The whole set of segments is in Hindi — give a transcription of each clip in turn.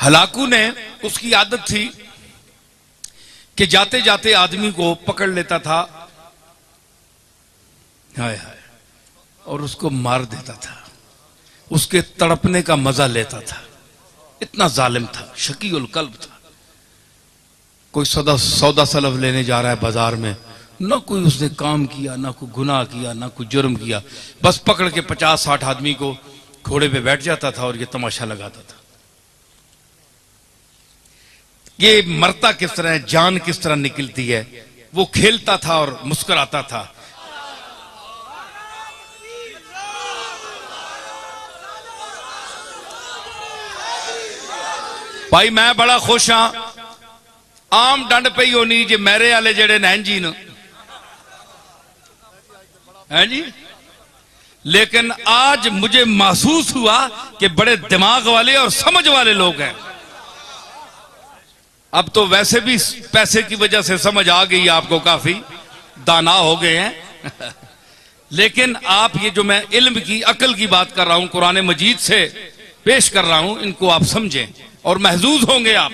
हलाकू ने, उसकी आदत थी कि जाते जाते आदमी को पकड़ लेता था, हाय हाय, और उसको मार देता था, उसके तड़पने का मजा लेता था। इतना जालिम था, शकीउल कल्ब था। कोई सौदा सलफ लेने जा रहा है बाजार में, ना कोई उसने काम किया, ना कोई गुनाह किया, ना कोई जुर्म किया, बस पकड़ के 50-60 आदमी को घोड़े पे बैठ जाता था और ये तमाशा लगाता था। ये मरता किस तरह है, जान किस तरह निकलती है, वो खेलता था और मुस्कुराता था। भाई मैं बड़ा खुश हाँ, आम डंड पई होनी जे मेरे वाले जेड़े नैन जी न है जी, लेकिन आज मुझे महसूस हुआ कि बड़े दिमाग वाले और समझ वाले लोग हैं। अब तो वैसे भी पैसे की वजह से समझ आ गई, आपको काफी दाना हो गए हैं लेकिन आप ये जो मैं इल्म की, अकल की बात कर रहा हूं, कुरान मजीद से पेश कर रहा हूं, इनको आप समझें और महजूज होंगे आप।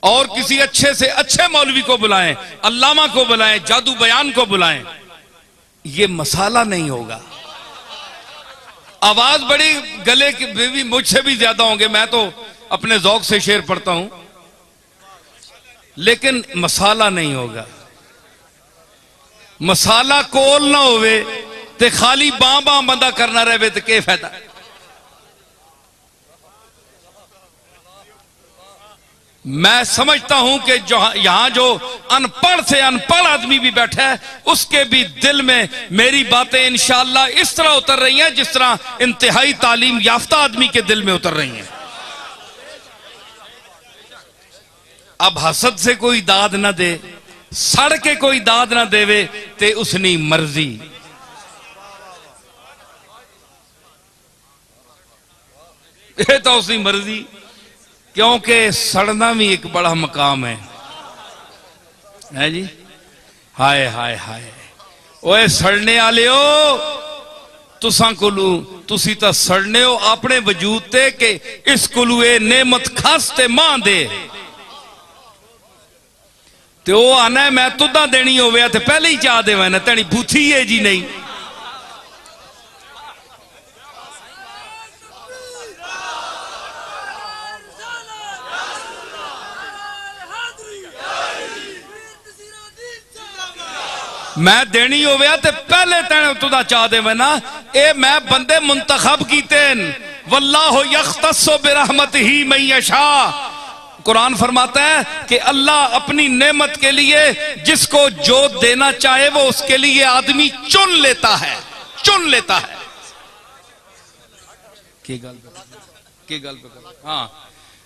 और किसी अच्छे से अच्छे मौलवी को बुलाएं, अल्लामा को बुलाएं, जादू बयान को बुलाएं, ये मसाला नहीं होगा। आवाज बड़ी गले की भी मुझसे भी ज्यादा होंगे, मैं तो अपने जौक से शेर पढ़ता हूं, लेकिन मसाला नहीं होगा। मसाला कोल ना होवे ते खाली बां बां बंदा करना रहे तो क्या फायदा। मैं समझता हूं कि जो यहां जो अनपढ़ से अनपढ़ आदमी भी बैठा है, उसके भी दिल में मेरी बातें इंशाअल्लाह इस तरह उतर रही हैं जिस तरह इंतहाई तालीम याफ्ता आदमी के दिल में उतर रही हैं। अब हसद से कोई दाद ना दे, सड़ के कोई दाद ना देवे ते उसनी मर्जी। ये तो उसकी मर्जी, क्योंकि सड़ना भी एक बड़ा मकाम है जी। हाय हाय हाय, ओए सड़ने वाले हो, तुसा कोलू तुसी तो सड़ने हो अपने वजूद ते कि इस कोलू ए नेमत खास ते मां दे ते ओ आना मैं तुदा देनी होवे ते पहले ही चाह देवे ना, तेरी बूथी है जी नहीं। मैं देनी होवे ते पहले तेने तुदा चाह देवे ना। ए मैं बंदे मुंतखब कीते, वल्लाहु यख्तस्सु बिरहमतिही मन यशा। कुरान फरमाता है कि अल्लाह अपनी नेमत के लिए जिसको जो देना चाहे वो उसके लिए आदमी चुन लेता है, चुन लेता है। की गल हाँ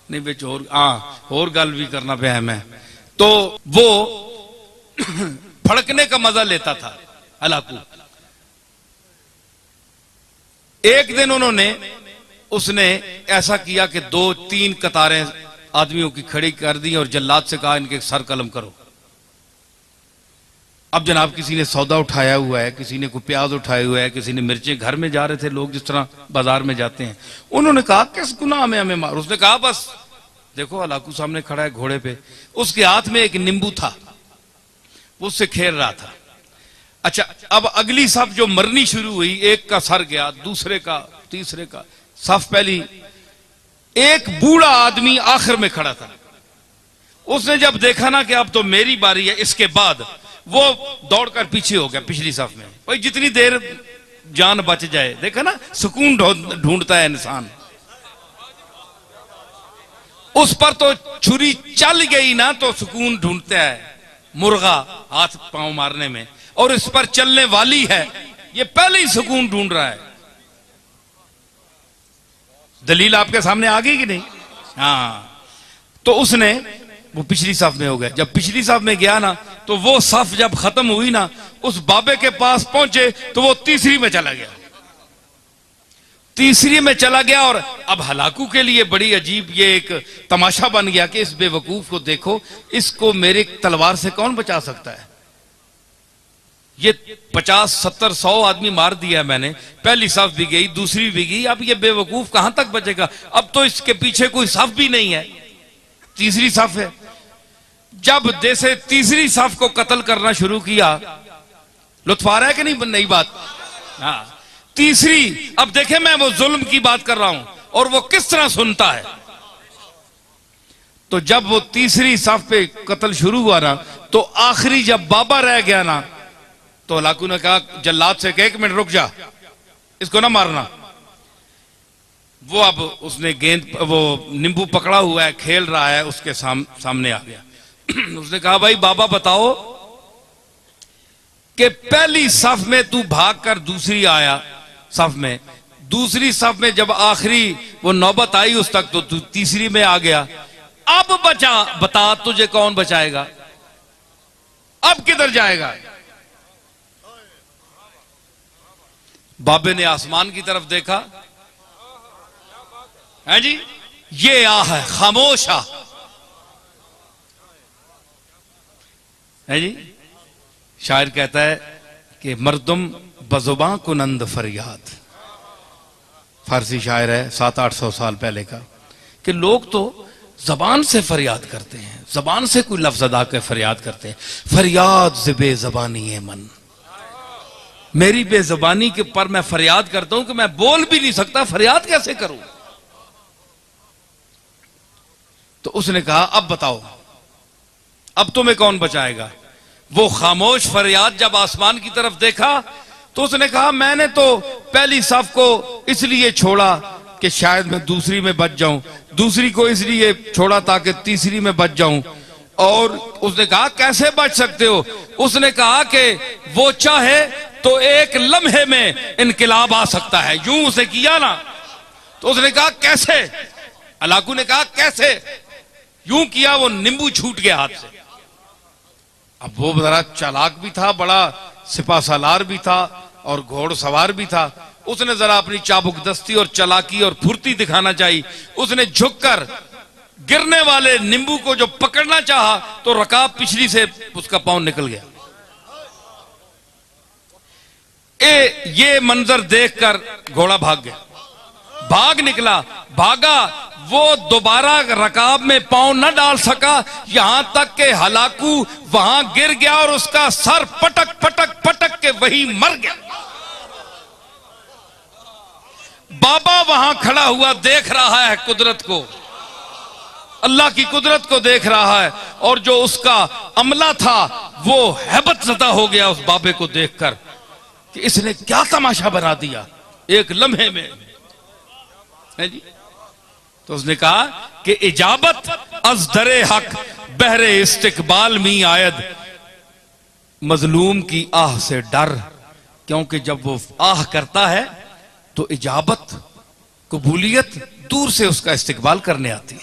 नहीं बिच और गल भी करना पे है मैं तो वो फड़कने का मजा लेता था हलाकू। एक दिन उसने ऐसा किया कि 2-3 कतारें आदमियों की खड़ी कर दी और जल्लाद से कहा इनके सर कलम करो। अब जनाब किसी ने सौदा उठाया हुआ है, किसी ने कोई प्याज उठाया हुआ है, किसी ने मिर्चें, घर में जा रहे थे लोग जिस तरह बाजार में जाते हैं। उन्होंने कहा किस गुनाह में हमें मार। उसने कहा बस देखो हलाकू सामने खड़ा है घोड़े पे, उसके हाथ में एक नींबू था, वो उससे खेल रहा था। अच्छा अब अगली सफ जो मरनी शुरू हुई, एक का सर गया, दूसरे का, तीसरे का। सफ पहली, एक बूढ़ा आदमी आखिर में खड़ा था। उसने जब देखा ना कि अब तो मेरी बारी है, इसके बाद वो दौड़कर पीछे हो गया पिछली सफ में। भाई जितनी देर जान बच जाए, देखा ना सुकून ढूंढता है इंसान। उस पर तो छुरी चल गई ना तो सुकून ढूंढता है मुर्गा हाथ पांव मारने में, और इस पर चलने वाली है, ये पहले ही सुकून ढूंढ रहा है। दलील आपके सामने आ गई कि नहीं? हाँ, तो उसने वो पिछली सफ में हो गया। जब पिछली सफ में गया ना तो वो सफ जब खत्म हुई ना, उस बाबे के पास पहुंचे तो वो तीसरी में चला गया, तीसरी में चला गया। और अब हलाकू के लिए बड़ी अजीब ये एक तमाशा बन गया कि इस बेवकूफ को देखो, इसको मेरे तलवार से कौन बचा सकता है। ये 50, 70, 100 आदमी मार दिया मैंने, पहली सफ भी गई, दूसरी भी गई, अब ये बेवकूफ कहां तक बचेगा? अब तो इसके पीछे कोई सफ भी नहीं है, तीसरी सफ है। जब जैसे तीसरी सफ को कत्ल करना शुरू किया, लुत्फ आ रहा है कि नहीं नई बात? हाँ, तीसरी, अब देखे मैं वो जुल्म की बात कर रहा हूं और वो किस तरह सुनता है। तो जब वो तीसरी सफ पे कत्ल शुरू हुआ ना, तो आखिरी जब बाबा रह गया ना, तो हलाकू ने कहा जल्लाद से, 1 मिनट रुक जा, इसको ना मारना। वो अब उसने गेंद, वो नींबू पकड़ा हुआ है, खेल रहा है, उसके सामने आ गया। उसने कहा भाई बाबा बताओ कि पहली सफ में तू भागकर दूसरी आया सफ में, दूसरी सफ में जब आखिरी वो नौबत आई उस तक, तो तू तीसरी में आ गया, अब बता तुझे कौन बचाएगा? अब किधर जाएगा? बाबे ने आसमान की तरफ देखा, है जी, ये आ है खामोश आ, है जी। शायर कहता है कि मर्दुम बजुबां कुनंद फरियाद, फारसी शायर है 700-800 साल पहले का, कि लोग तो जबान से फरियाद करते हैं, जबान से कोई लफ्ज अदा कर फरियाद करते हैं। फरियाद से बेजबानी है मन, मेरी बेजबानी के पर मैं फरियाद करता हूं कि मैं बोल भी नहीं सकता, फरियाद कैसे करूं? तो उसने कहा अब बताओ, अब तुम्हें कौन बचाएगा? वो खामोश फरियाद जब आसमान की तरफ देखा, तो उसने कहा मैंने तो पहली सफ को इसलिए छोड़ा कि शायद मैं दूसरी में बच जाऊं, दूसरी को इसलिए छोड़ा ताकि तीसरी में बच जाऊं। और उसने कहा कैसे बच सकते हो? उसने कहा कि वो चाहे तो एक लम्हे में इनकलाब आ सकता है, यूं उसे किया ना। तो उसने कहा कैसे? अलाकू ने कहा कैसे? यूं किया, वो नींबू छूट गया हाथ से। अब वो जरा चालाक भी था, बड़ा सिपा सालार भी था और घोड़सवार भी था, उसने जरा अपनी चाबुक दस्ती और चालाकी और फुर्ती दिखाना चाहिए। उसने झुककर गिरने वाले नींबू को जो पकड़ना चाहा, तो रकाब पिछली से उसका पांव निकल गया। ये मंजर देखकर घोड़ा भाग गया, भाग निकला, भागा, वो दोबारा रकाब में पांव न डाल सका, यहां तक के हलाकू वहां गिर गया और उसका सर पटक पटक पटक के वही मर गया। बाबा वहां खड़ा हुआ देख रहा है कुदरत को, अल्लाह की कुदरत को देख रहा है, और जो उसका अमला था वो हैबत ज़दा हो गया उस बाबे को देखकर कि इसने क्या तमाशा बना दिया एक लम्हे में, है जी। तो उसने कहा कि इजाबत अज दरे हक बहरे इस्तिकबाल मी आयद, मजलूम की आह से डर, क्योंकि जब वो आह करता है तो इजाबत, कबूलियत दूर से उसका इस्तिकबाल करने आती।